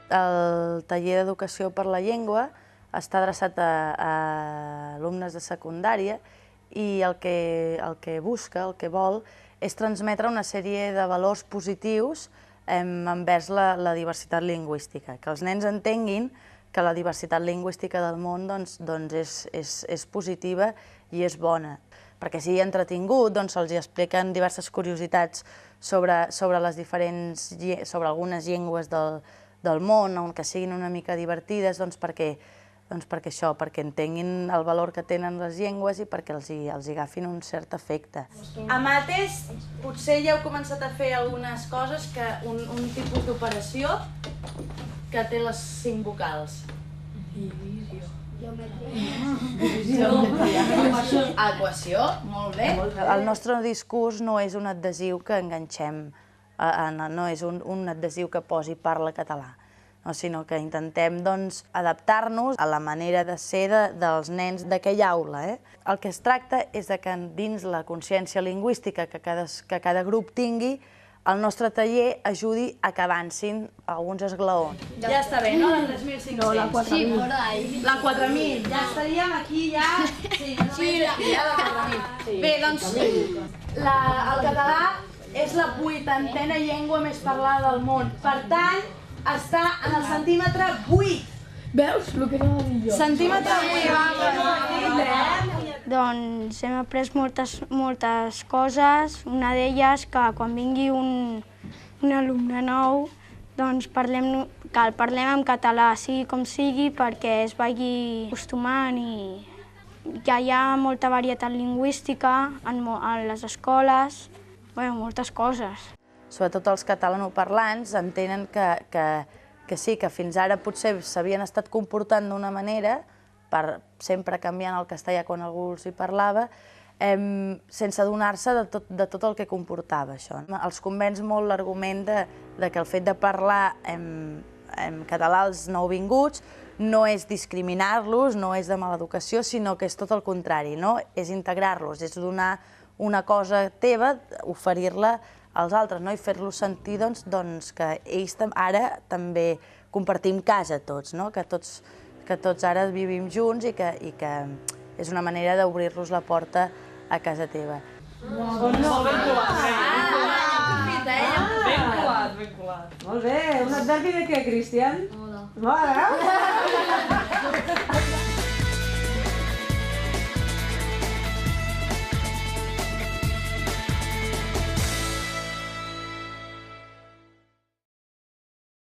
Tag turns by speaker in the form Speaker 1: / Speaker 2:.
Speaker 1: El taller d'educació per la llengua està adreçat a alumnes de secundària i el que busca, el que vol, és transmetre una sèrie de valors positius envers la diversitat lingüística, que els nens entenguin que la diversitat lingüística del món és positiva i és bona. Perquè sigui entretingut, se'ls expliquen diverses curiositats sobre algunes llengües del món, que siguin una mica divertides, perquè entenguin el valor que tenen les llengües i perquè els agafin un cert efecte. A Mates potser ja heu començat a fer algunes coses, un tipus d'operació que té les 5 vocals. Equació, molt bé. El nostre discurs no és un adhesiu que enganxem, no és un adhesiu que posi parla català, sinó que intentem adaptar-nos a la manera de ser dels nens d'aquella aula. El que es tracta és que dins la consciència lingüística que cada grup tingui, el nostre taller ajudi a que avancin alguns esglaons. Ja està bé, no? La 3.500?
Speaker 2: No, la 4.000.
Speaker 3: Sí, por ahí.
Speaker 1: La 4.000. Ja estaríem aquí, ja... Sí, ja la 4.000. Bé, doncs, el català és la 80a llengua més parlada del món. Per tant, està en el centímetre 8.
Speaker 2: Veus? El que anava a dir jo.
Speaker 1: Centímetre 8.
Speaker 4: Doncs hem après moltes coses. Una d'elles que quan vingui un alumne nou doncs que el parlem en català, sigui com sigui, perquè es vagi acostumant i que hi ha molta varietat lingüística en les escoles, moltes coses.
Speaker 1: Sobretot els catalanoparlants entenen que sí, que fins ara potser s'havien estat comportant d'una manera, sempre canviant el castellà quan algú els hi parlava, sense adonar-se de tot el que comportava això. Els convenç molt l'argument que el fet de parlar en català als nouvinguts no és discriminar-los, no és de mala educació, sinó que és tot el contrari, és integrar-los, és donar una cosa teva, oferir-la als altres i fer-los sentir que ells ara també compartim casa tots, que tots ara vivim junts i que és una manera d'obrir-los la porta a casa teva.
Speaker 2: Ben colat. Molt bé. Un adverbi de què, Cristian?
Speaker 3: Hola.
Speaker 2: Hola.